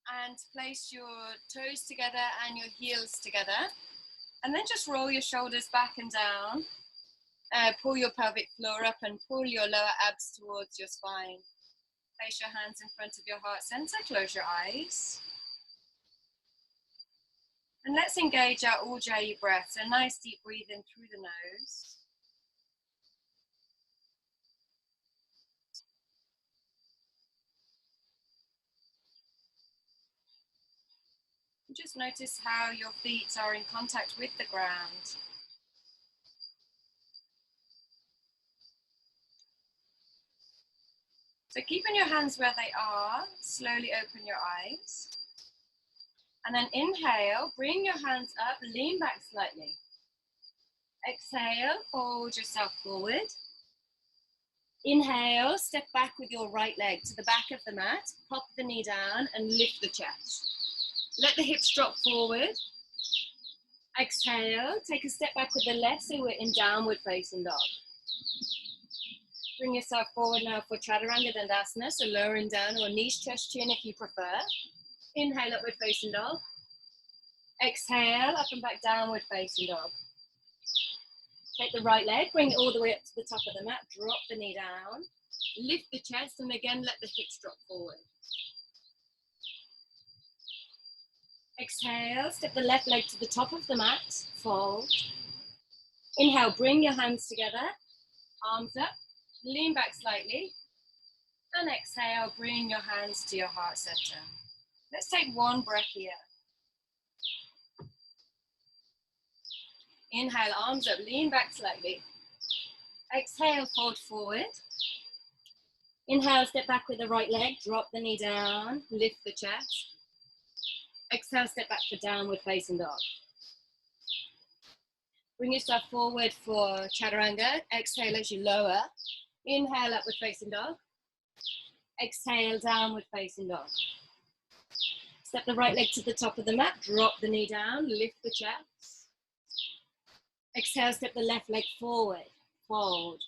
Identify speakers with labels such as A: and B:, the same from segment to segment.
A: And place your toes together and your heels together. And then just roll your shoulders back and down. Pull your pelvic floor up and pull your lower abs towards your spine. Place your hands in front of your heart center, close your eyes. And let's engage our Ujjayi breath. So nice deep breathing through the nose. Just notice how your feet are in contact with the ground. So keeping your hands where they are, slowly open your eyes. And then inhale, bring your hands up, lean back slightly. Exhale, fold yourself forward. Inhale, step back with your right leg to the back of the mat, pop the knee down and lift the chest. Let the hips drop forward. Exhale, take a step back with the left so we're in downward facing dog. Bring yourself forward now for Chaturanga Dandasana, so lowering down or knees, chest, chin if you prefer. Inhale, upward facing dog. Exhale, up and back, downward facing dog. Take the right leg, bring it all the way up to the top of the mat, drop the knee down, lift the chest, and again, let the hips drop forward. Exhale, step the left leg to the top of the mat, fold. Inhale, bring your hands together, arms up, lean back slightly, and exhale, bring your hands to your heart center. Let's take one breath here. Inhale, arms up, lean back slightly. Exhale, fold forward. Inhale, step back with the right leg, drop the knee down, lift the chest. Exhale, step back for downward facing dog. Bring yourself forward for Chaturanga. Exhale as you lower. Inhale, upward facing dog. Exhale, downward facing dog. Step the right leg to the top of the mat, drop the knee down, lift the chest. Exhale, step the left leg forward, fold.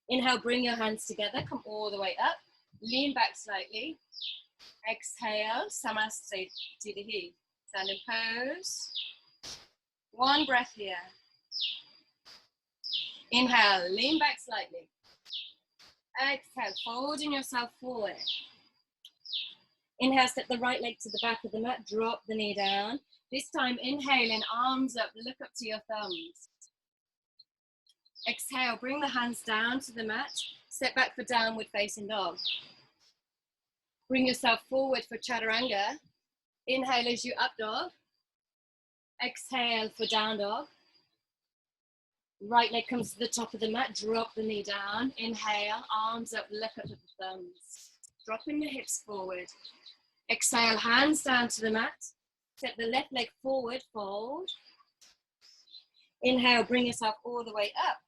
A: Inhale, bring your hands together, come all the way up, lean back slightly. Exhale, Samasthiti, stand in pose. One breath here. Inhale, lean back slightly. Exhale, folding yourself forward. Inhale, step the right leg to the back of the mat, drop the knee down. This time, inhaling, arms up, look up to your thumbs. Exhale, bring the hands down to the mat, step back for downward facing dog. Bring yourself forward for Chaturanga. Inhale as you up dog. Exhale for down dog. Right leg comes to the top of the mat, drop the knee down. Inhale, arms up, look up at the thumbs. Dropping the hips forward. Exhale, hands down to the mat. Step the left leg forward, fold. Inhale, bring yourself all the way up.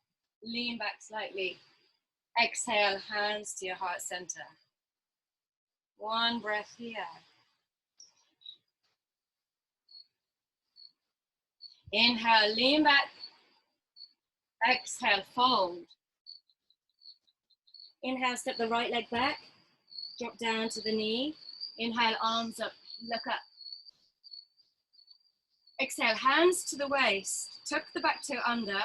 A: Lean back slightly. Exhale, hands to your heart center. One breath here. Inhale, lean back. Exhale, fold. Inhale, step the right leg back. Drop down to the knee. Inhale, arms up, look up. Exhale, hands to the waist. Tuck the back toe under.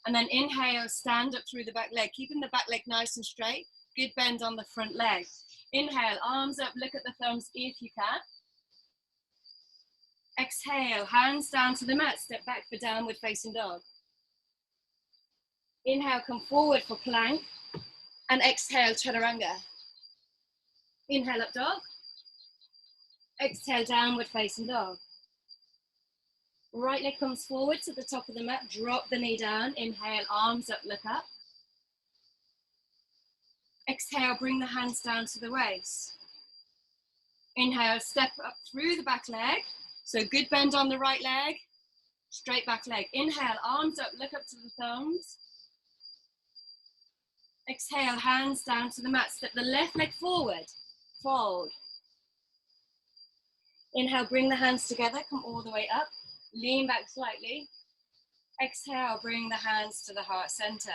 A: And then inhale, stand up through the back leg. Keeping the back leg nice and straight. Good bend on the front leg. Inhale, arms up, look at the thumbs if you can. Exhale, hands down to the mat. Step back for downward facing dog. Inhale, come forward for plank. And exhale, Chaturanga. Inhale, up dog. Exhale, downward facing dog. Right leg comes forward to the top of the mat. Drop the knee down. Inhale, arms up, look up. Exhale, bring the hands down to the waist. Inhale, step up through the back leg. So good bend on the right leg. Straight back leg. Inhale, arms up, look up to the thumbs. Exhale, hands down to the mat. Step the left leg forward. Fold. Inhale, bring the hands together. Come all the way up. Lean back slightly. Exhale, bring the hands to the heart center.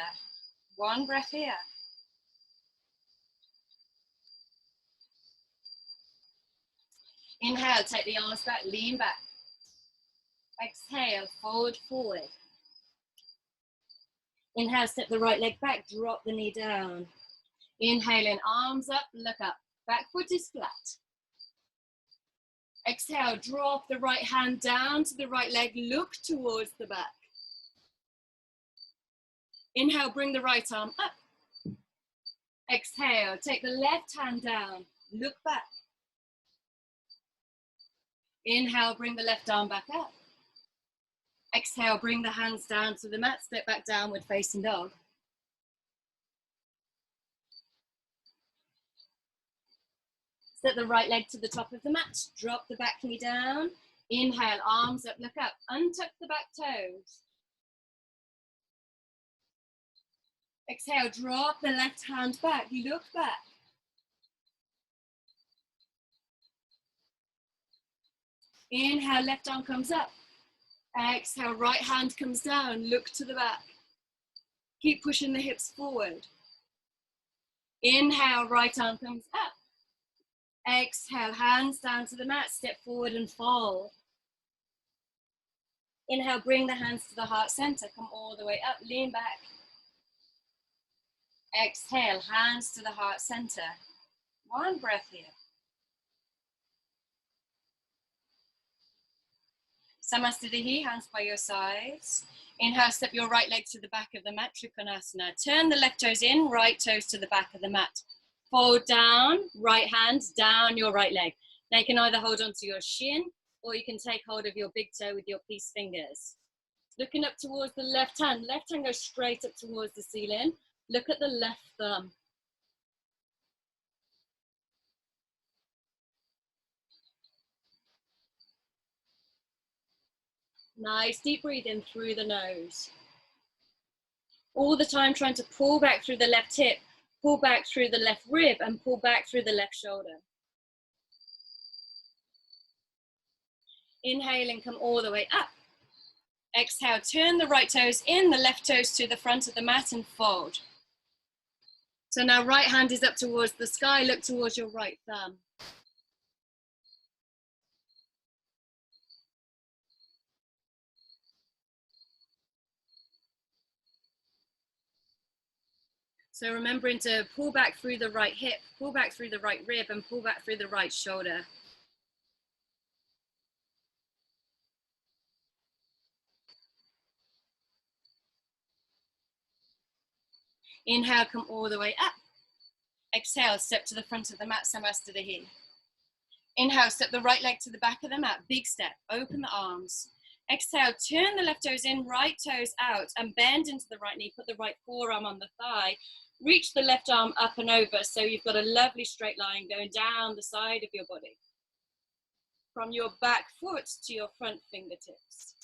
A: One breath here. Inhale, take the arms back, lean back. Exhale, fold forward. Inhale, step the right leg back, drop the knee down. Inhaling, arms up, look up. Back foot is flat. Exhale, drop the right hand down to the right leg, look towards the back. Inhale, bring the right arm up. Exhale, take the left hand down, look back. Inhale, bring the left arm back up. Exhale, bring the hands down to the mat, step back downward facing dog. Step the right leg to the top of the mat, drop the back knee down. Inhale, arms up, look up, untuck the back toes. Exhale, drop the left hand back, look back. Inhale, left arm comes up. Exhale, right hand comes down, look to the back. Keep pushing the hips forward. Inhale, right arm comes up. Exhale, hands down to the mat, step forward and fall. Inhale, bring the hands to the heart center, come all the way up, lean back. Exhale, hands to the heart center. One breath here. Samastitihi, hands by your sides. Inhale, step your right leg to the back of the mat, Trikonasana. Turn the left toes in, right toes to the back of the mat. Fold down, right hand down your right leg. Now you can either hold onto your shin or you can take hold of your big toe with your peace fingers. Looking up towards the left hand goes straight up towards the ceiling. Look at the left thumb. Nice, deep breathe in through the nose. All the time trying to pull back through the left hip, pull back through the left rib and pull back through the left shoulder. Inhale and come all the way up. Exhale, turn the right toes in, the left toes to the front of the mat and fold. So now right hand is up towards the sky, look towards your right thumb. So remembering to pull back through the right hip, pull back through the right rib and pull back through the right shoulder. Inhale, come all the way up. Exhale, step to the front of the mat, Samastitihi. Inhale, step the right leg to the back of the mat, big step, open the arms. Exhale, turn the left toes in, right toes out and bend into the right knee, put the right forearm on the thigh. Reach the left arm up and over so you've got a lovely straight line going down the side of your body. From your back foot to your front fingertips.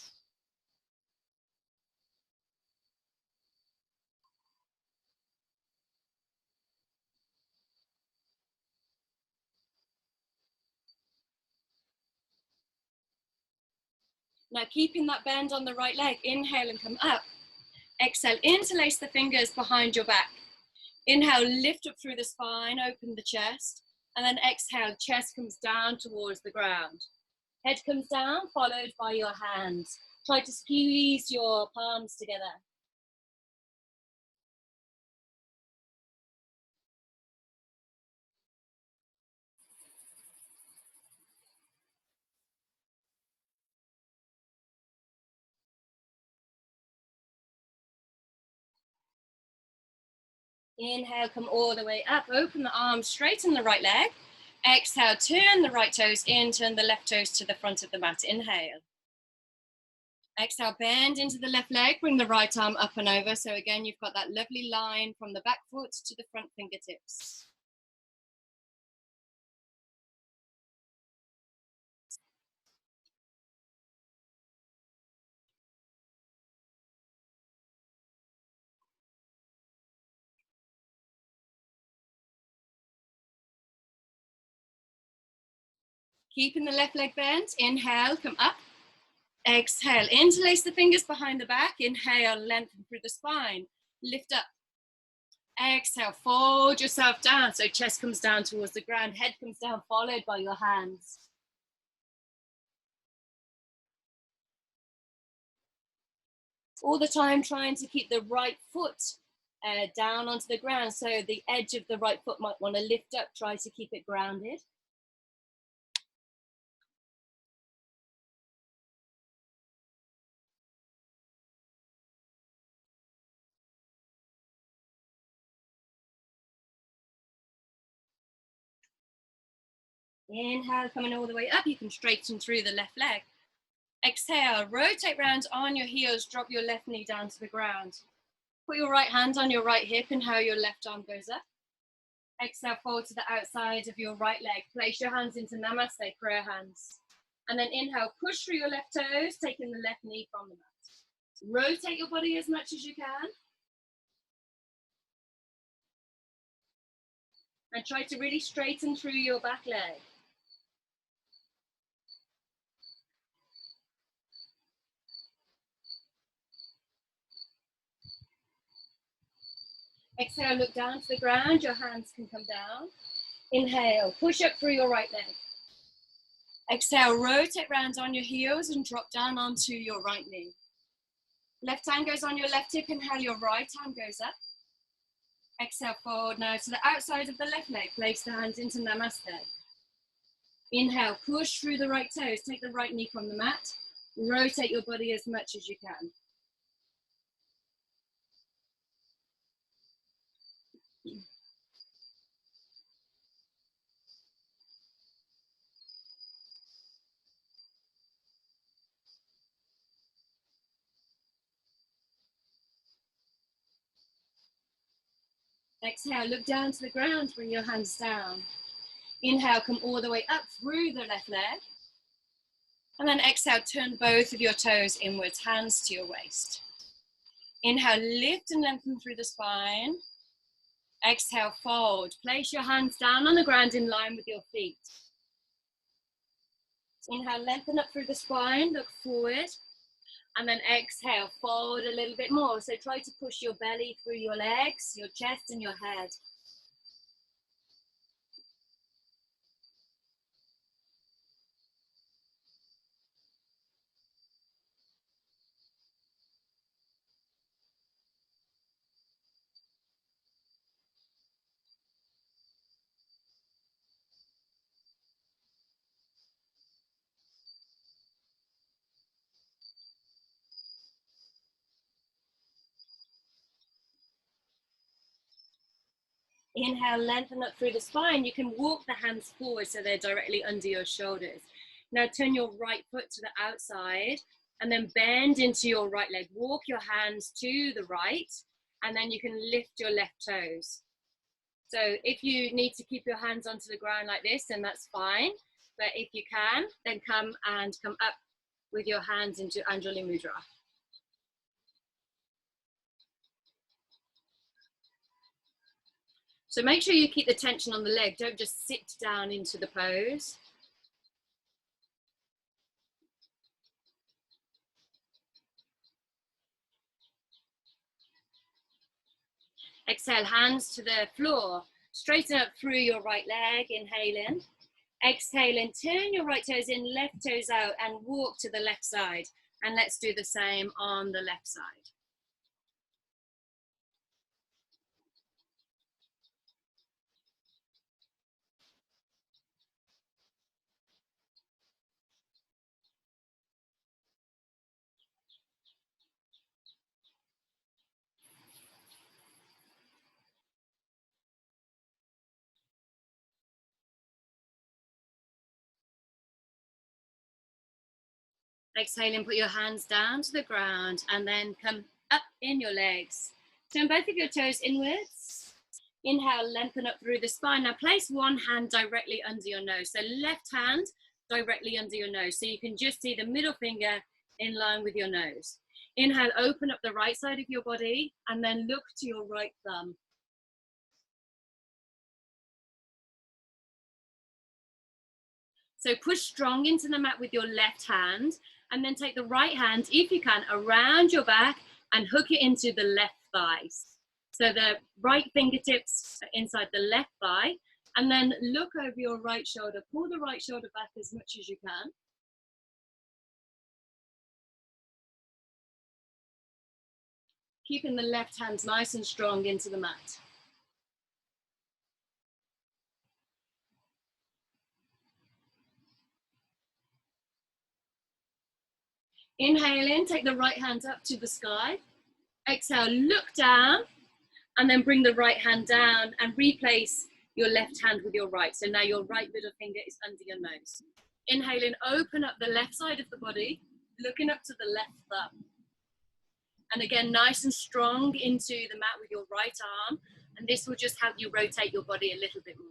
A: Now keeping that bend on the right leg, inhale and come up. Exhale, interlace the fingers behind your back. Inhale, lift up through the spine, open the chest. And then exhale, chest comes down towards the ground. Head comes down, followed by your hands. Try to squeeze your palms together. Inhale, come all the way up, open the arms, straighten the right leg. Exhale, turn the right toes in, turn the left toes to the front of the mat. Inhale. Exhale, bend into the left leg, bring the right arm up and over. So again, you've got that lovely line from the back foot to the front fingertips. Keeping the left leg bent, inhale, come up. Exhale, interlace the fingers behind the back. Inhale, lengthen through the spine. Lift up. Exhale, fold yourself down. So chest comes down towards the ground, head comes down, followed by your hands. All the time trying to keep the right foot down onto the ground. So the edge of the right foot might want to lift up, try to keep it grounded. Inhale, coming all the way up, you can straighten through the left leg. Exhale, rotate round on your heels, drop your left knee down to the ground. Put your right hand on your right hip and how your left arm goes up. Exhale, forward to the outside of your right leg. Place your hands into Namaste, prayer hands. And then inhale, push through your left toes, taking the left knee from the mat. Rotate your body as much as you can. And try to really straighten through your back leg. Exhale, look down to the ground. Your hands can come down. Inhale, push up through your right leg. Exhale, rotate round on your heels and drop down onto your right knee. Left hand goes on your left hip. Inhale, your right hand goes up. Exhale, forward now to the outside of the left leg. Place the hands into Namaste. Inhale, push through the right toes. Take the right knee from the mat. Rotate your body as much as you can. Exhale, look down to the ground, bring your hands down. Inhale, come all the way up through the left leg. And then exhale, turn both of your toes inwards, hands to your waist. Inhale, lift and lengthen through the spine. Exhale, fold. Place your hands down on the ground in line with your feet. Inhale, lengthen up through the spine, look forward. And then exhale, fold a little bit more. So try to push your belly through your legs, your chest and your head. Inhale, lengthen up through the spine. You can walk the hands forward so they're directly under your shoulders. Now turn your right foot to the outside and then bend into your right leg. Walk your hands to the right and then you can lift your left toes. So if you need to keep your hands onto the ground like this, then that's fine. But if you can, then come up with your hands into Anjali Mudra. So make sure you keep the tension on the leg. Don't just sit down into the pose. Exhale, hands to the floor. Straighten up through your right leg, inhale in. Exhale and turn your right toes in, left toes out and walk to the left side. And let's do the same on the left side. Exhale and put your hands down to the ground and then come up in your legs. Turn both of your toes inwards. Inhale, lengthen up through the spine. Now place one hand directly under your nose. So left hand directly under your nose. So you can just see the middle finger in line with your nose. Inhale, open up the right side of your body and then look to your right thumb. So push strong into the mat with your left hand and then take the right hand, if you can, around your back and hook it into the left thighs. So the right fingertips inside the left thigh and then look over your right shoulder. Pull the right shoulder back as much as you can. Keeping the left hand nice and strong into the mat. Inhale in, take the right hand up to the sky. Exhale, look down, and then bring the right hand down and replace your left hand with your right. So now your right middle finger is under your nose. Inhale in, open up the left side of the body, looking up to the left thumb. And again, nice and strong into the mat with your right arm. And this will just help you rotate your body a little bit more.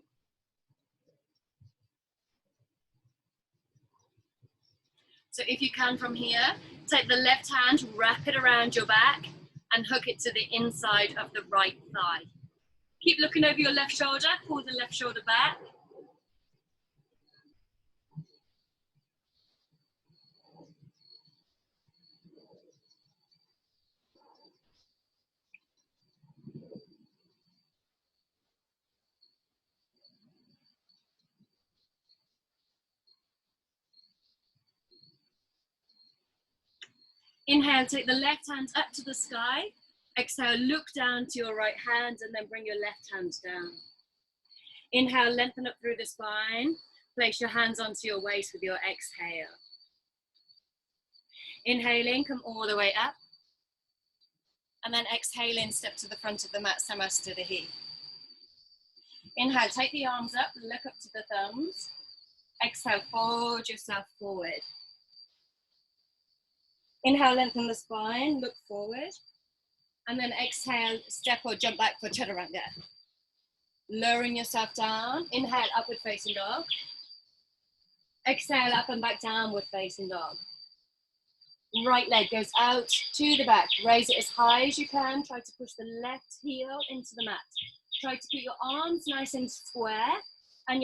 A: So if you can from here, take the left hand, wrap it around your back and hook it to the inside of the right thigh. Keep looking over your left shoulder, pull the left shoulder back. Inhale, take the left hand up to the sky. Exhale, look down to your right hand and then bring your left hand down. Inhale, lengthen up through the spine. Place your hands onto your waist with your exhale. Inhaling, come all the way up. And then exhaling, step to the front of the mat, Samastadahi. Inhale, take the arms up, look up to the thumbs. Exhale, fold yourself forward. Inhale, lengthen the spine, look forward. And then exhale, step or jump back for Chaturanga. Lowering yourself down. Inhale, upward facing dog. Exhale, up and back, downward facing dog. Right leg goes out to the back. Raise it as high as you can. Try to push the left heel into the mat. Try to keep your arms nice and square and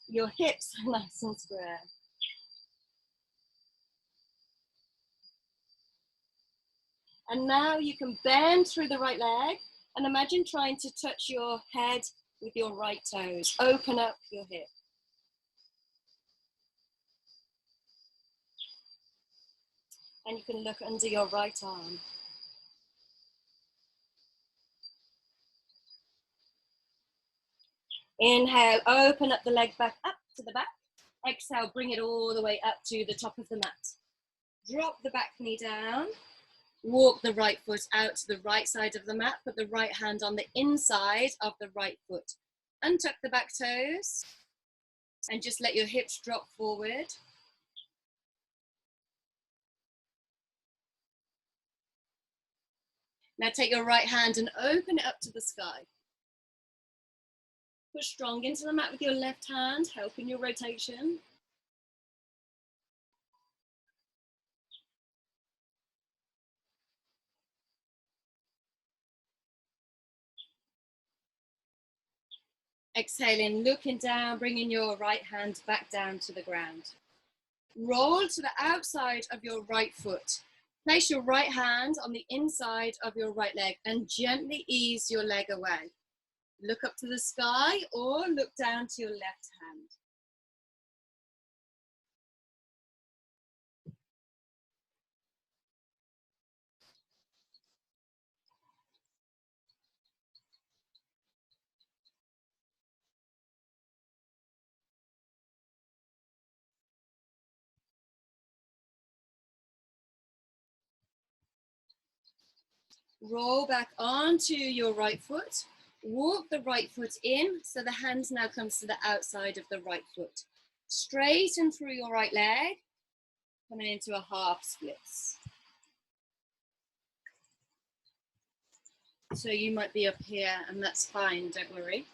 A: your hips nice and square. And now you can bend through the right leg and imagine trying to touch your head with your right toes. Open up your hip. And you can look under your right arm. Inhale, open up the leg back up to the back. Exhale, bring it all the way up to the top of the mat. Drop the back knee down. Walk the right foot out to the right side of the mat. Put the right hand on the inside of the right foot. Untuck the back toes. And just let your hips drop forward. Now take your right hand and open it up to the sky. Push strong into the mat with your left hand, helping your rotation. Exhaling, looking down, bringing your right hand back down to the ground. Roll to the outside of your right foot. Place your right hand on the inside of your right leg and gently ease your leg away. Look up to the sky or look down to your left hand. Roll back onto your right foot. Walk the right foot in so the hand now comes to the outside of the right foot. Straighten through your right leg, coming into a half splits. So you might be up here and that's fine, don't worry.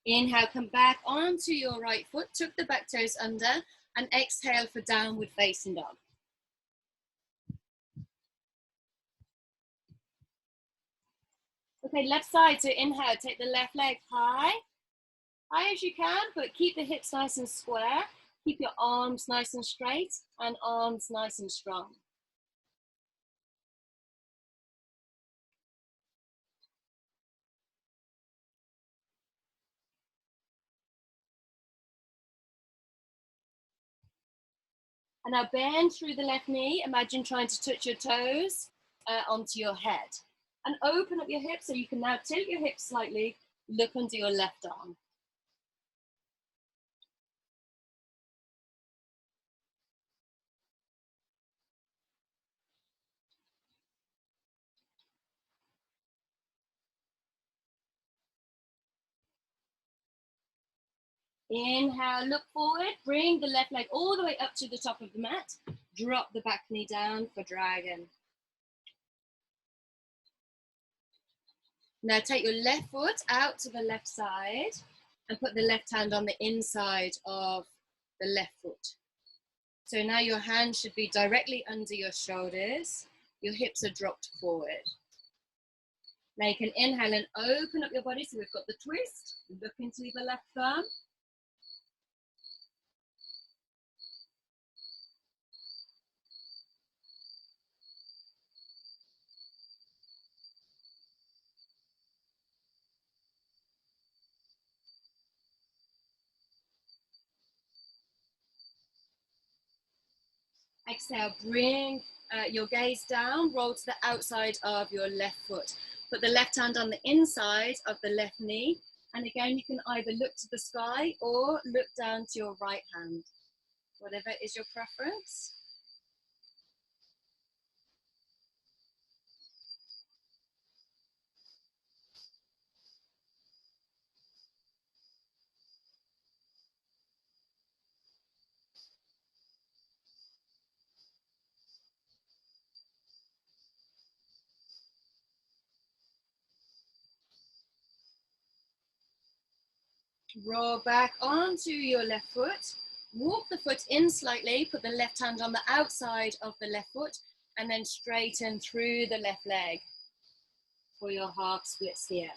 A: Inhale, come back onto your right foot, tuck the back toes under, and exhale for downward facing dog. Okay, left side, so inhale, take the left leg high as you can, but keep the hips nice and square. Keep your arms nice and straight and arms nice and strong. And now bend through the left knee. Imagine trying to touch your toes onto your head. And open up your hips so you can now tilt your hips slightly, look under your left arm. Inhale, look forward, bring the left leg all the way up to the top of the mat. Drop the back knee down for dragon. Now take your left foot out to the left side and put the left hand on the inside of the left foot. So now your hand should be directly under your shoulders. Your hips are dropped forward. Now you can inhale and open up your body. So we've got the twist, look into the left thumb. Exhale, bring your gaze down, roll to the outside of your left foot. Put the left hand on the inside of the left knee. And again, you can either look to the sky or look down to your right hand, whatever is your preference. Roll back onto your left foot. Walk the foot in slightly, put the left hand on the outside of the left foot, and then straighten through the left leg for your half splits here.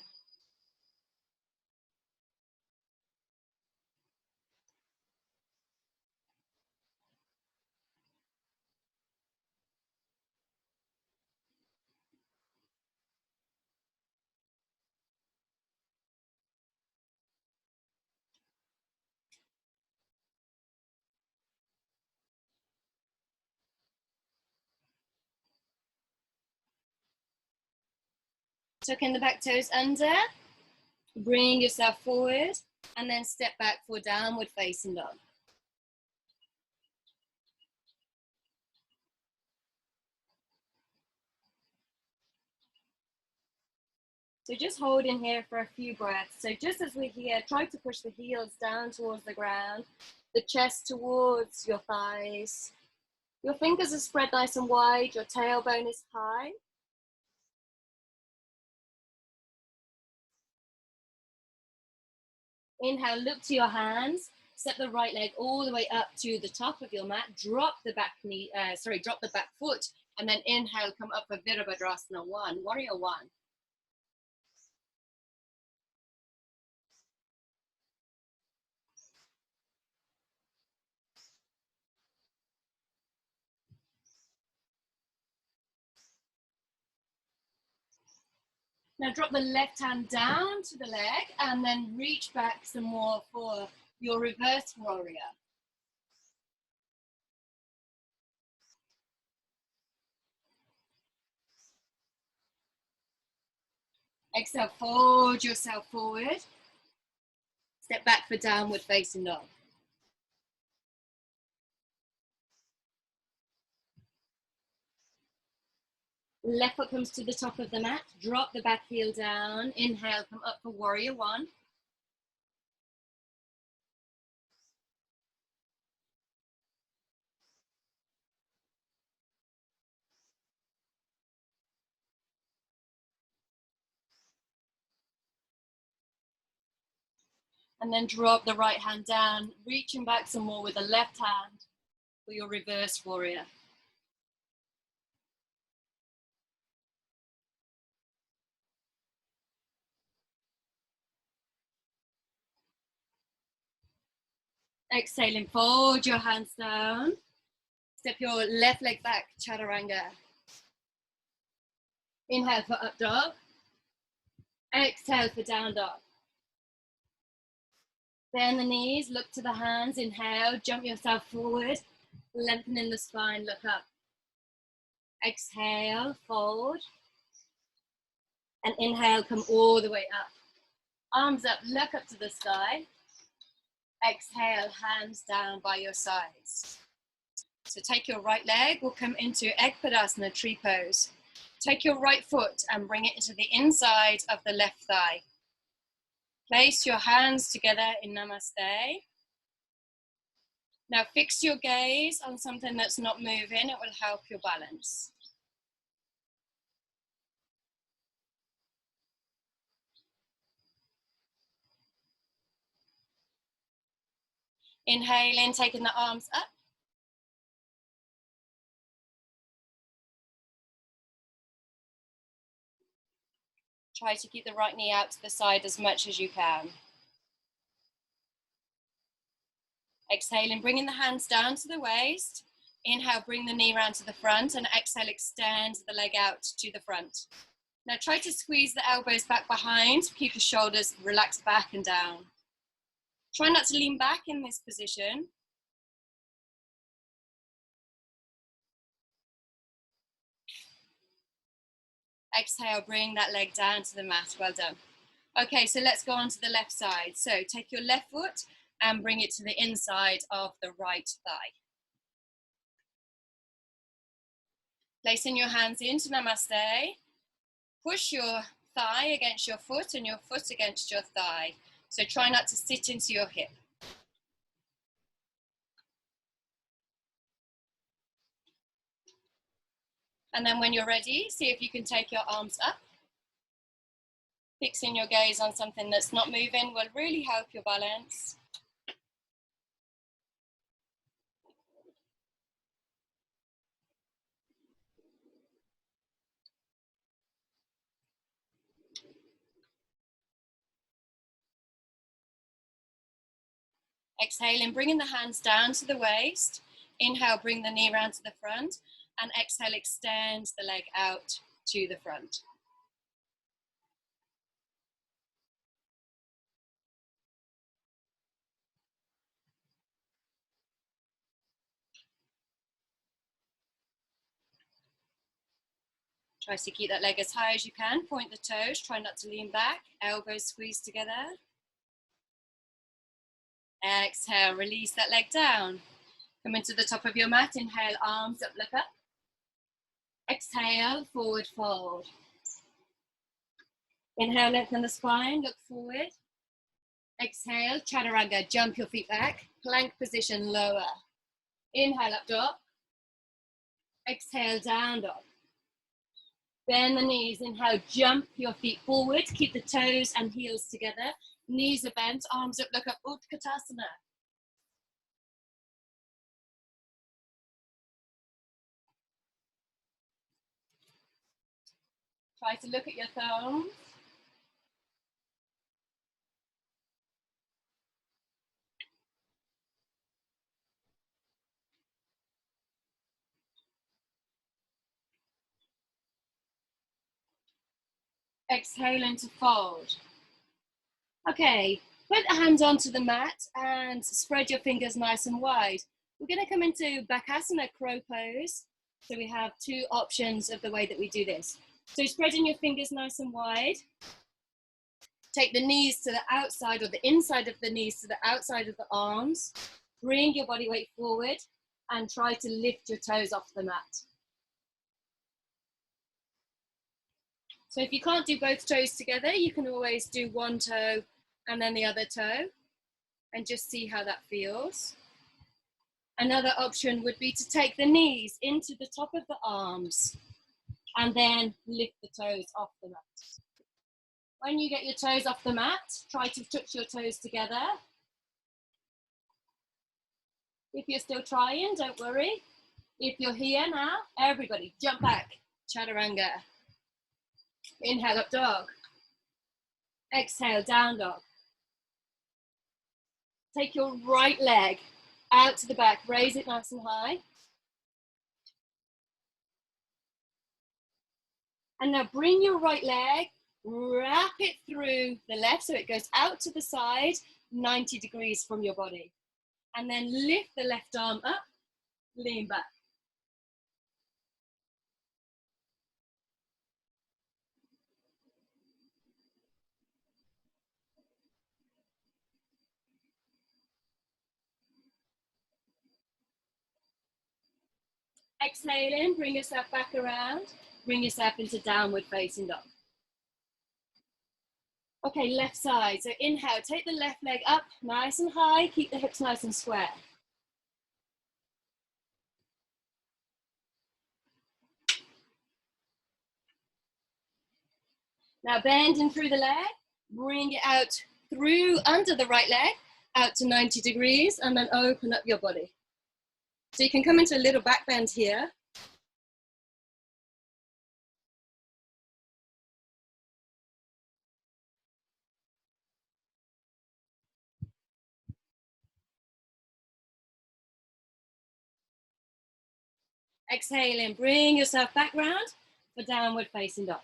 A: Tuck in the back toes under, bring yourself forward, and then step back for downward facing dog. So just hold in here for a few breaths. So just as we're here, try to push the heels down towards the ground, the chest towards your thighs. Your fingers are spread nice and wide, your tailbone is high. Inhale, look to your hands. Step the right leg all the way up to the top of your mat. Drop the back knee, drop the back foot, and then inhale, come up for Virabhadrasana 1, Warrior 1. Now drop the left hand down to the leg and then reach back some more for your reverse warrior. Exhale, fold yourself forward. Step back for downward facing dog. Left foot comes to the top of the mat. Drop the back heel down. Inhale, come up for Warrior 1. And then drop the right hand down, reaching back some more with the left hand for your reverse warrior. Exhaling, fold your hands down. Step your left leg back, chaturanga. Inhale for up dog. Exhale for down dog. Bend the knees, look to the hands. Inhale, jump yourself forward. Lengthening the spine, look up. Exhale, fold. And inhale, come all the way up. Arms up, look up to the sky. Exhale, hands down by your sides. So take your right leg, we'll come into Ekpadasana, tree pose. Take your right foot and bring it into the inside of the left thigh. Place your hands together in Namaste. Now fix your gaze on something that's not moving, it will help your balance. Inhale in, taking the arms up. Try to keep the right knee out to the side as much as you can. Exhaling, bringing the hands down to the waist. Inhale, bring the knee round to the front, and exhale, extend the leg out to the front. Now try to squeeze the elbows back behind, keep the shoulders relaxed back and down. Try not to lean back in this position. Exhale, bring that leg down to the mat, well done. Okay, so let's go on to the left side. So take your left foot and bring it to the inside of the right thigh. Placing your hands into Namaste. Push your thigh against your foot and your foot against your thigh. So try not to sit into your hip. And then when you're ready, see if you can take your arms up. Fixing your gaze on something that's not moving will really help your balance. Exhaling, bringing the hands down to the waist. Inhale, bring the knee round to the front. And exhale, extend the leg out to the front. Try to keep that leg as high as you can. Point the toes, try not to lean back. Elbows squeeze together. Exhale, release that leg down. Come into the top of your mat. Inhale, arms up, look up. Exhale, forward fold. Inhale, lengthen the spine, look forward. Exhale, chaturanga, jump your feet back. Plank position, lower. Inhale, up dog. Exhale, down dog. Bend the knees, inhale, jump your feet forward. Keep the toes and heels together. Knees are bent, arms up, look up, Utkatasana. Try to look at your thumbs. Exhale into fold. Okay, put the hands onto the mat and spread your fingers nice and wide. We're going to come into Bakasana, crow pose. So we have two options of the way that we do this. So spreading your fingers nice and wide. Take the knees to the outside or the inside of the knees to the outside of the arms. Bring your body weight forward and try to lift your toes off the mat. So if you can't do both toes together, you can always do one toe and then the other toe and just see how that feels. Another option would be to take the knees into the top of the arms and then lift the toes off the mat. When you get your toes off the mat, try to touch your toes together. If you're still trying, don't worry. If you're here now, everybody jump back, chaturanga. Inhale, up dog. Exhale, down dog. Take your right leg out to the back, raise it nice and high. And now bring your right leg, wrap it through the left so it goes out to the side, 90 degrees from your body. And then lift the left arm up, lean back. Exhale in, bring yourself back around, bring yourself into downward facing dog. Okay, left side. So inhale, take the left leg up nice and high, keep the hips nice and square. Now bending through the leg, bring it out through under the right leg, out to 90 degrees, and then open up your body. So you can come into a little back bend here. Exhale in, bring yourself back round for downward facing dog.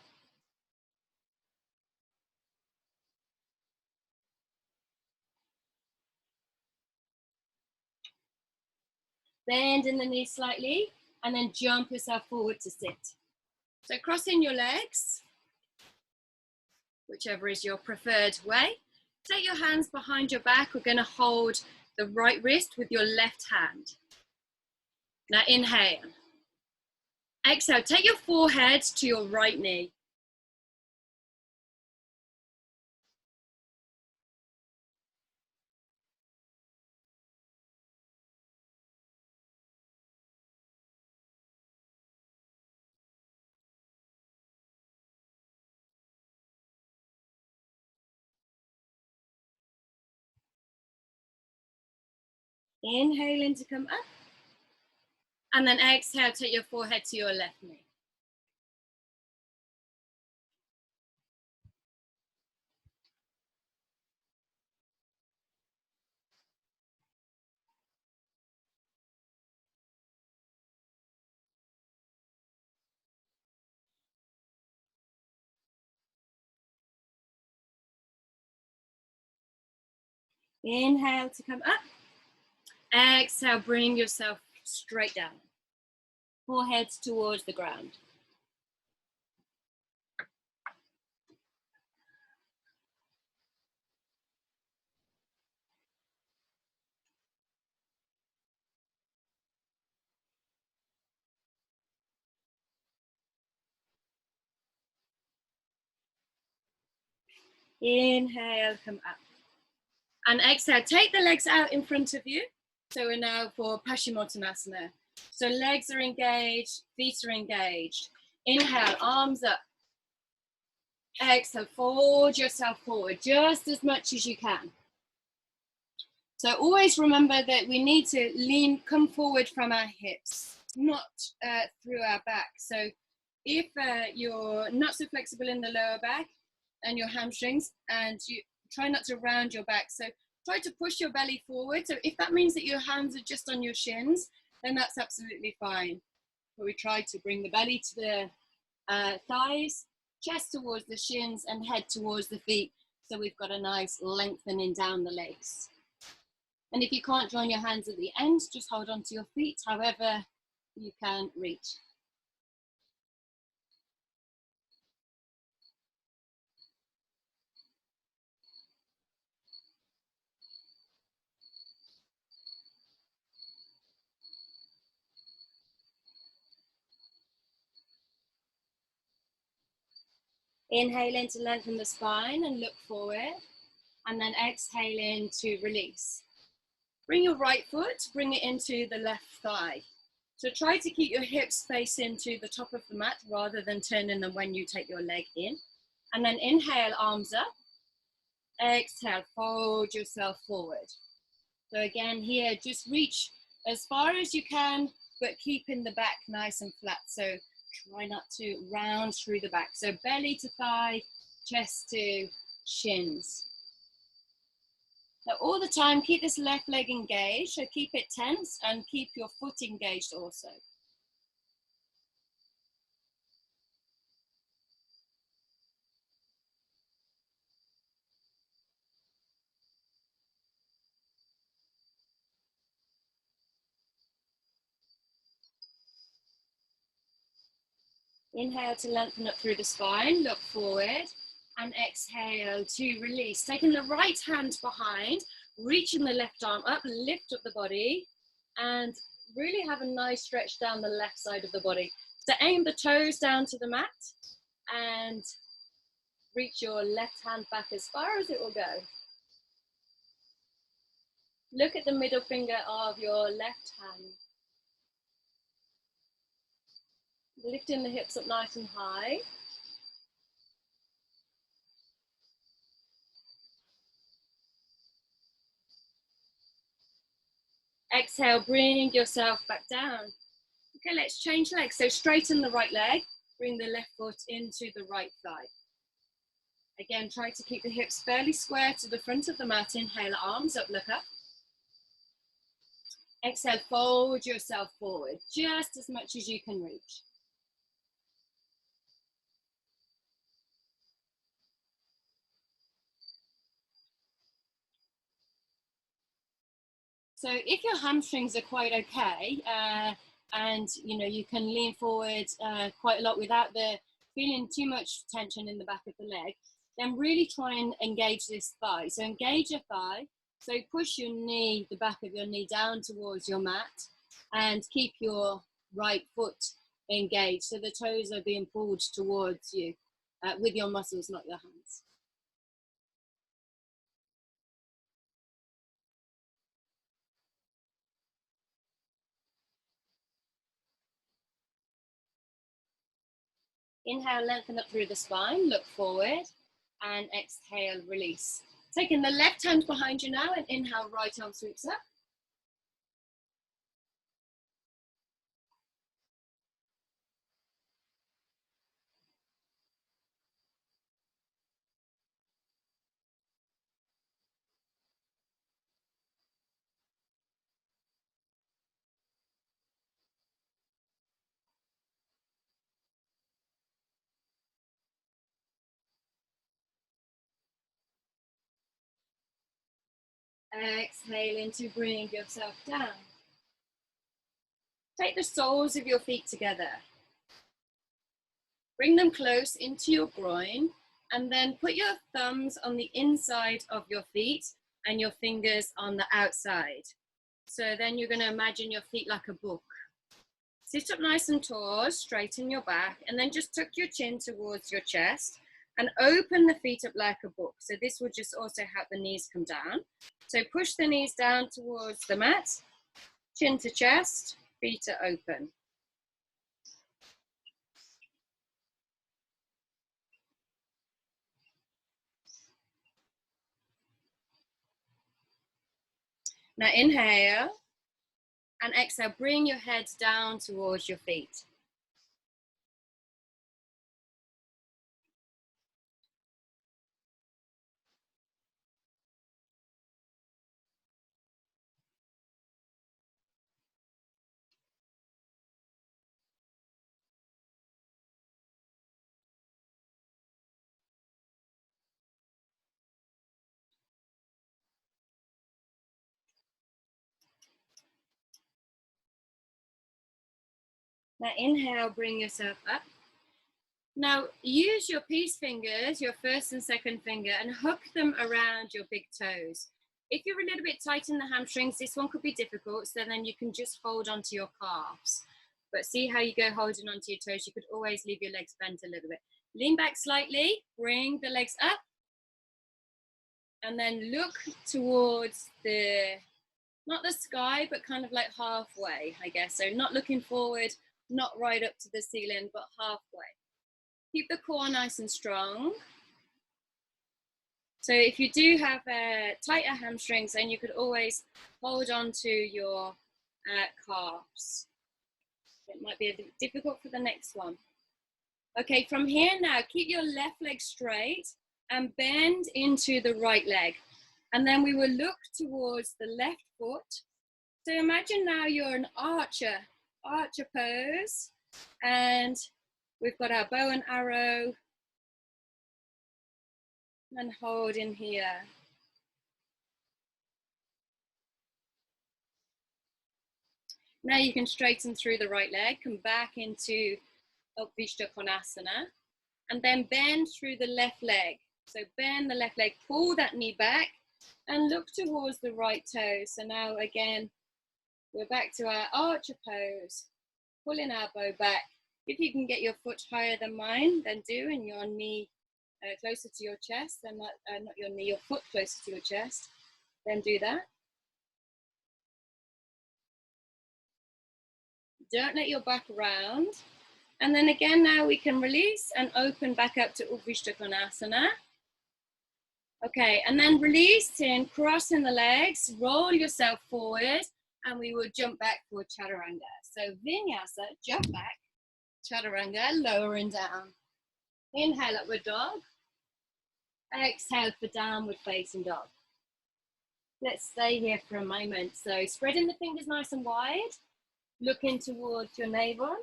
A: Bend in the knees slightly, and then jump yourself forward to sit. So crossing your legs, whichever is your preferred way. Take your hands behind your back. We're going to hold the right wrist with your left hand. Now inhale. Exhale, take your forehead to your right knee. Inhale in to come up. And then exhale, take your forehead to your left knee. Inhale to come up. Exhale, bring yourself straight down. Forehead towards the ground. Inhale, come up. And exhale, take the legs out in front of you. So we're now for Paschimottanasana. So legs are engaged, feet are engaged. Inhale, arms up. Exhale, fold yourself forward just as much as you can. So always remember that we need to come forward from our hips, not through our back. So if you're not so flexible in the lower back and your hamstrings, and you try not to round your back. So try to push your belly forward. So if that means that your hands are just on your shins, then that's absolutely fine. But we try to bring the belly to the thighs, chest towards the shins, and head towards the feet. So we've got a nice lengthening down the legs. And if you can't join your hands at the end, just hold on to your feet, however you can reach. Inhale in to lengthen the spine and look forward. And then exhale in to release. Bring your right foot, bring it into the left thigh. So try to keep your hips facing to the top of the mat rather than turning them when you take your leg in. And then inhale, arms up. Exhale, fold yourself forward. So again here, just reach as far as you can, but keeping the back nice and flat. So try not to round through the back. So belly to thigh, chest to shins. Now all the time, keep this left leg engaged, so keep it tense and keep your foot engaged also. Inhale to lengthen up through the spine, look forward, and exhale to release. Taking the right hand behind, reaching the left arm up, lift up the body, and really have a nice stretch down the left side of the body. So aim the toes down to the mat, and reach your left hand back as far as it will go. Look at the middle finger of your left hand. Lifting the hips up nice and high. Exhale, bring yourself back down. Okay, let's change legs. So straighten the right leg, bring the left foot into the right thigh. Again, try to keep the hips fairly square to the front of the mat. Inhale, arms up, look up. Exhale, fold yourself forward, just as much as you can reach. So if your hamstrings are quite okay, and you can lean forward quite a lot without feeling too much tension in the back of the leg, then really try and engage this thigh. So engage your thigh. So push your knee, the back of your knee down towards your mat, and keep your right foot engaged. So the toes are being pulled towards you with your muscles, not your hands. Inhale, lengthen up through the spine, look forward, and exhale, release. Taking the left hand behind you now, and inhale, right arm sweeps up. Exhaling to bring yourself down. Take the soles of your feet together. Bring them close into your groin, and then put your thumbs on the inside of your feet and your fingers on the outside. So then you're going to imagine your feet like a book. Sit up nice and tall, straighten your back, and then just tuck your chin towards your chest and open the feet up like a book. So this will just also help the knees come down. So push the knees down towards the mat, chin to chest, feet are open. Now inhale, and exhale, bring your head down towards your feet. Now inhale, bring yourself up. Now use your peace fingers, your first and second finger, and hook them around your big toes. If you're a little bit tight in the hamstrings, this one could be difficult, so then you can just hold onto your calves. But see how you go holding onto your toes. You could always leave your legs bent a little bit. Lean back slightly, bring the legs up, and then look towards not the sky, but kind of like halfway, I guess. So not looking forward, not right up to the ceiling, but halfway. Keep the core nice and strong. So if you do have tighter hamstrings, then you could always hold on to your calves. It might be a bit difficult for the next one. Okay, from here now, keep your left leg straight and bend into the right leg. And then we will look towards the left foot. So imagine now you're an archer pose, and we've got our bow and arrow, and hold in here. Now you can straighten through the right leg, come back into Upvishta Konasana, and then bend through the left leg. So bend the left leg, pull that knee back, and look towards the right toe. So now again, we're back to our archer pose, pulling our bow back. If you can get your foot higher than mine, then do, and your knee closer to your chest, and not your knee, your foot closer to your chest, then do that. Don't let your back round. And then again, now we can release and open back up to Upvishta Konasana. Okay, and then releasing, crossing the legs, roll yourself forward, and we will jump back for Chaturanga. So Vinyasa, jump back, Chaturanga, lowering down. Inhale, upward dog. Exhale for downward facing dog. Let's stay here for a moment. So spreading the fingers nice and wide, looking towards your navel.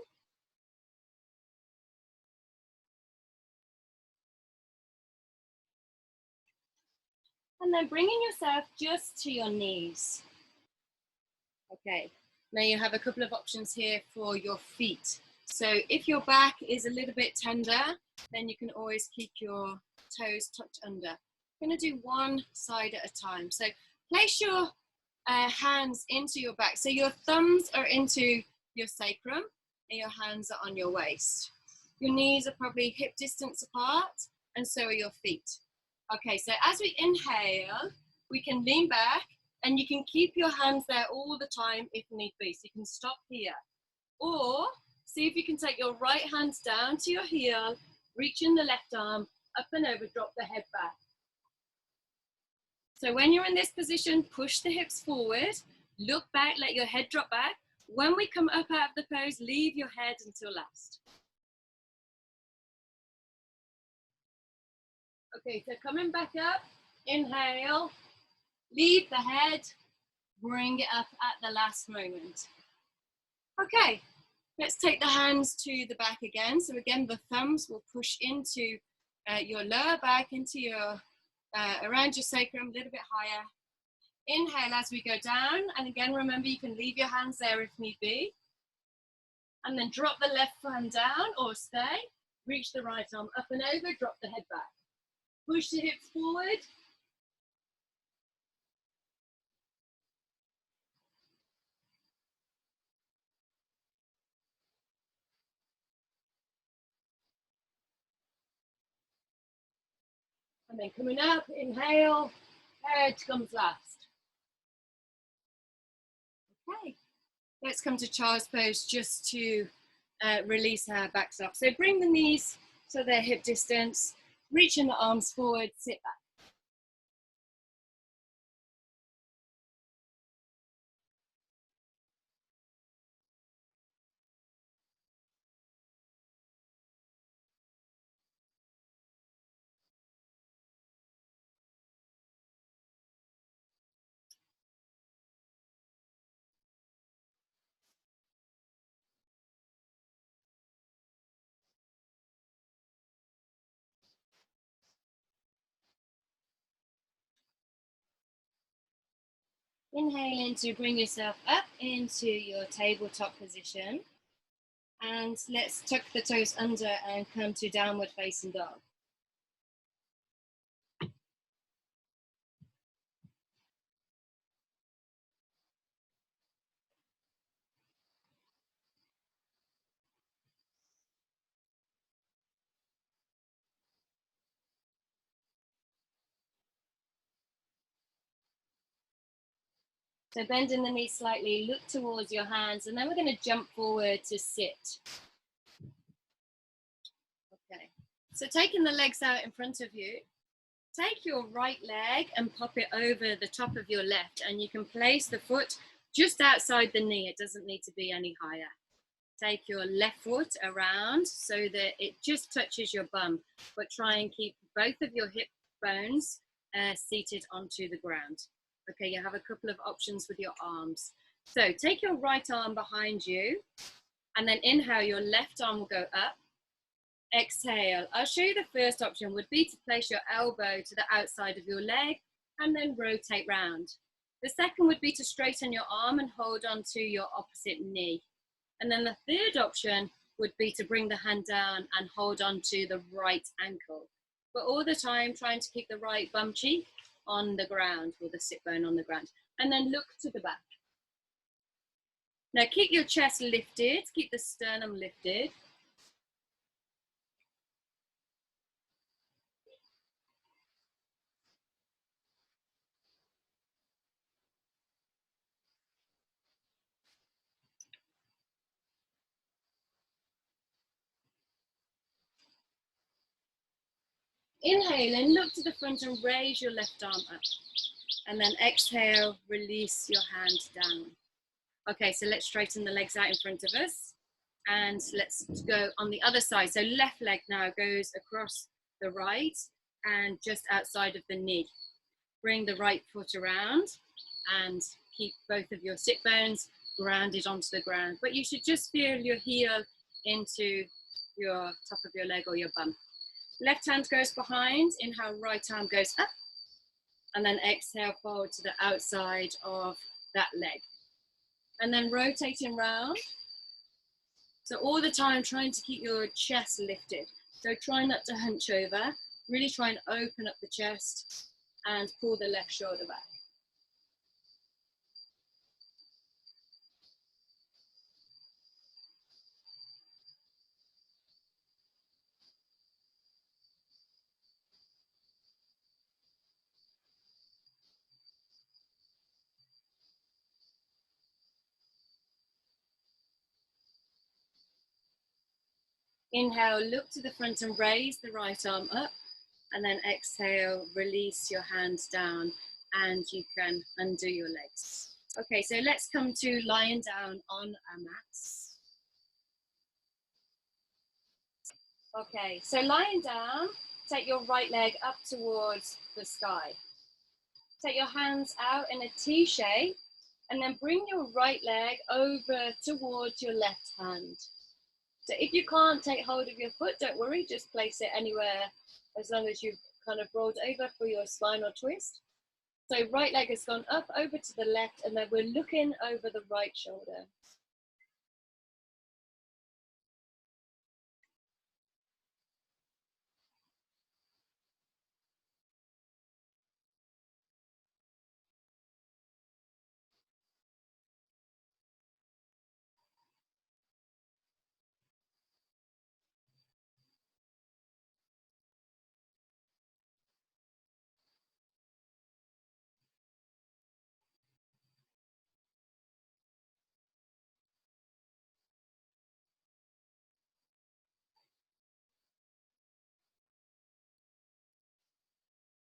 A: And then bringing yourself just to your knees. Okay, now you have a couple of options here for your feet. So if your back is a little bit tender, then you can always keep your toes tucked under. I'm going to do one side at a time. So place your hands into your back. So your thumbs are into your sacrum and your hands are on your waist. Your knees are probably hip distance apart, and so are your feet. Okay, so as we inhale, we can lean back, and you can keep your hands there all the time if need be. So you can stop here. Or see if you can take your right hand down to your heel, reaching the left arm, up and over, drop the head back. So when you're in this position, push the hips forward, look back, let your head drop back. When we come up out of the pose, leave your head until last. Okay, so coming back up, inhale, leave the head, bring it up at the last moment. Okay, let's take the hands to the back again. So again, the thumbs will push into your lower back, into your, around your sacrum, a little bit higher. Inhale as we go down, and again, remember you can leave your hands there if need be. And then drop the left hand down or stay. Reach the right arm up and over, drop the head back. Push the hips forward. And then coming up, inhale, head comes last. Okay, let's come to child's pose just to release our backs up. So bring the knees so they're hip distance, reaching the arms forward, sit back. Inhaling to bring yourself up into your tabletop position. And let's tuck the toes under and come to downward facing dog. So bending the knees slightly, look towards your hands, and then we're going to jump forward to sit. Okay, so taking the legs out in front of you, take your right leg and pop it over the top of your left, and you can place the foot just outside the knee. It doesn't need to be any higher. Take your left foot around so that it just touches your bum, but try and keep both of your hip bones seated onto the ground. Okay, you have a couple of options with your arms. So take your right arm behind you, and then inhale, your left arm will go up. Exhale. I'll show you the first option would be to place your elbow to the outside of your leg and then rotate round. The second would be to straighten your arm and hold on to your opposite knee. And then the third option would be to bring the hand down and hold on to the right ankle. But all the time, trying to keep the right bum cheek on the ground, or the sit bone on the ground. And then look to the back. Now keep your chest lifted, keep the sternum lifted. Inhale and look to the front and raise your left arm up. And then exhale, release your hand down. Okay, so let's straighten the legs out in front of us. And let's go on the other side. So left leg now goes across the right and just outside of the knee. Bring the right foot around and keep both of your sit bones grounded onto the ground. But you should just feel your heel into your top of your leg or your bum. Left hand goes behind, inhale, right arm goes up, and then exhale, forward to the outside of that leg. And then rotating round. So all the time trying to keep your chest lifted. So try not to hunch over, really try and open up the chest and pull the left shoulder back. Inhale, look to the front and raise the right arm up, and then exhale, release your hands down, and you can undo your legs. Okay, so let's come to lying down on our mats. Okay, so lying down, take your right leg up towards the sky. Take your hands out in a T shape, and then bring your right leg over towards your left hand. So if you can't take hold of your foot, don't worry, just place it anywhere as long as you've kind of rolled over for your spinal twist. So right leg has gone up over to the left, and then we're looking over the right shoulder.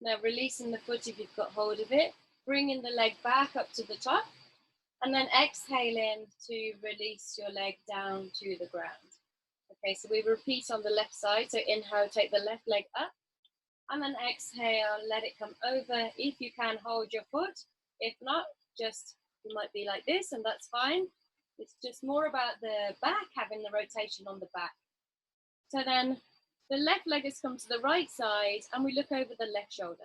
A: Now releasing the foot if you've got hold of it, bringing the leg back up to the top, and then exhaling to release your leg down to the ground. Okay, so we repeat on the left side. So inhale, take the left leg up, and then exhale, let it come over. If you can, hold your foot. If not, just, you might be like this, and that's fine. It's just more about the back, having the rotation on the back. So then the left leg has come to the right side, and we look over the left shoulder.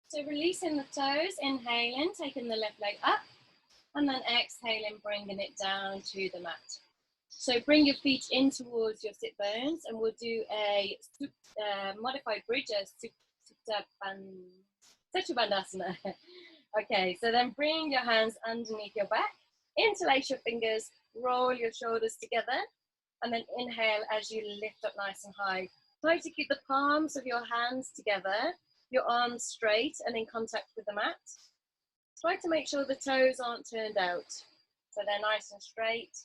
A: So releasing the toes, inhaling, taking the left leg up, and then exhaling, bringing it down to the mat. So bring your feet in towards your sit bones, and we'll do a modified bridge, a Bandhasana. Okay, so then bring your hands underneath your back, interlace your fingers, roll your shoulders together, and then inhale as you lift up nice and high. Try to keep the palms of your hands together, your arms straight and in contact with the mat. Try to make sure the toes aren't turned out, so they're nice and straight.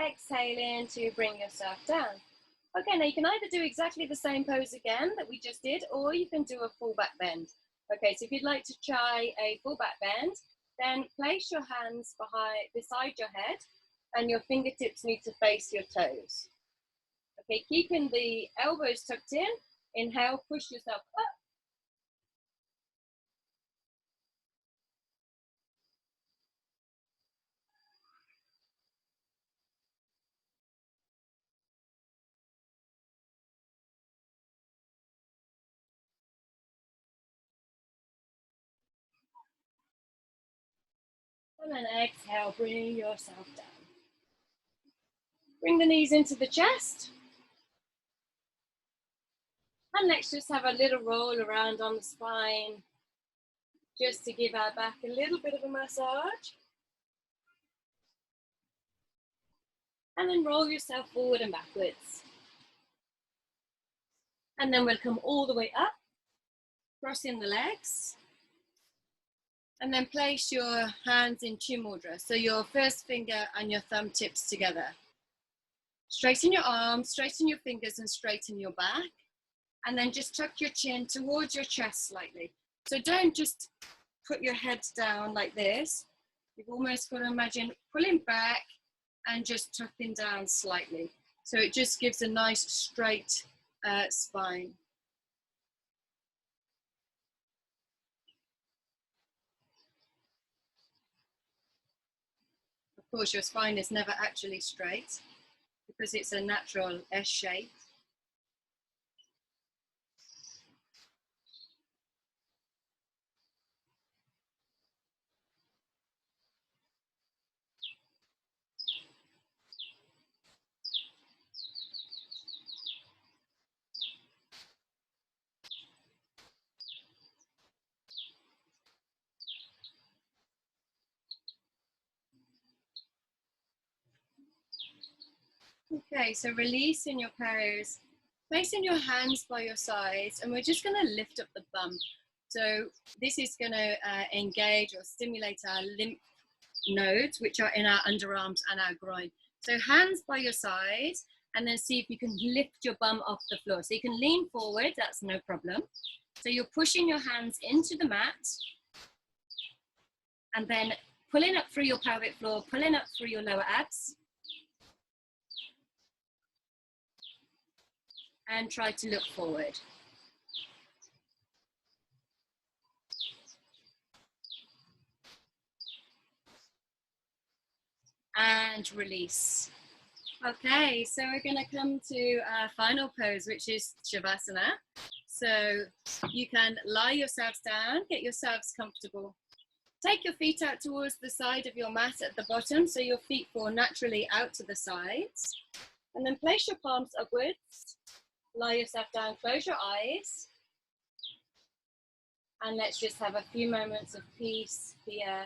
A: Exhale in to bring yourself down. Okay, now you can either do exactly the same pose again that we just did, or you can do a full back bend. Okay, so if you'd like to try a full back bend, then place your hands beside your head and your fingertips need to face your toes. Okay, keeping the elbows tucked in, inhale, push yourself up. And then exhale, bring yourself down. Bring the knees into the chest. And let's just have a little roll around on the spine, just to give our back a little bit of a massage. And then roll yourself forward and backwards. And then we'll come all the way up, crossing the legs. And then place your hands in Chin Mudra, so your first finger and your thumb tips together. Straighten your arms, straighten your fingers and straighten your back. And then just tuck your chin towards your chest slightly. So don't just put your head down like this. You've almost got to imagine pulling back and just tucking down slightly. So it just gives a nice straight spine. Of course, your spine is never actually straight because it's a natural S shape. Okay, so releasing your pose, placing your hands by your sides, and we're just going to lift up the bum. So this is going to engage or stimulate our lymph nodes, which are in our underarms and our groin. So hands by your sides, and then see if you can lift your bum off the floor. So you can lean forward, that's no problem. So you're pushing your hands into the mat, and then pulling up through your pelvic floor, pulling up through your lower abs. And try to look forward. And release. Okay, so we're going to come to our final pose, which is Shavasana. So you can lie yourselves down, get yourselves comfortable. Take your feet out towards the side of your mat at the bottom, so your feet fall naturally out to the sides. And then place your palms upwards. Lie yourself down, close your eyes. And let's just have a few moments of peace here.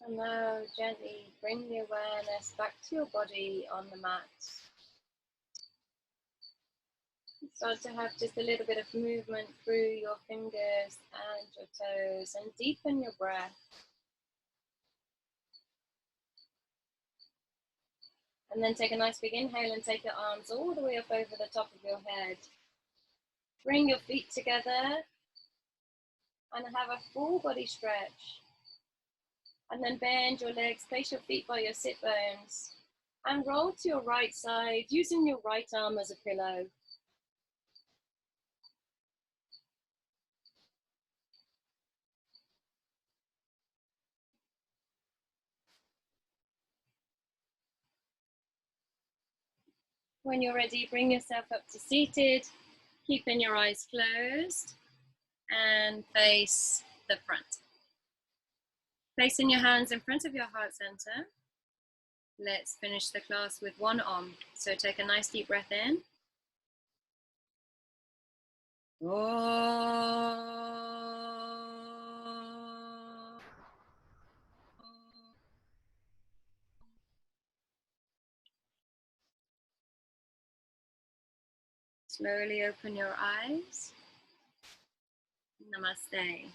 A: And now gently bring the awareness back to your body on the mat. Start to have just a little bit of movement through your fingers and your toes, and deepen your breath. And then take a nice big inhale and take your arms all the way up over the top of your head. Bring your feet together and have a full body stretch. And then bend your legs, place your feet by your sit bones, and roll to your right side using your right arm as a pillow. When you're ready, bring yourself up to seated, keeping your eyes closed, and face the front. Placing your hands in front of your heart center. Let's finish the class with one Om. So take a nice deep breath in. Slowly open your eyes. Namaste.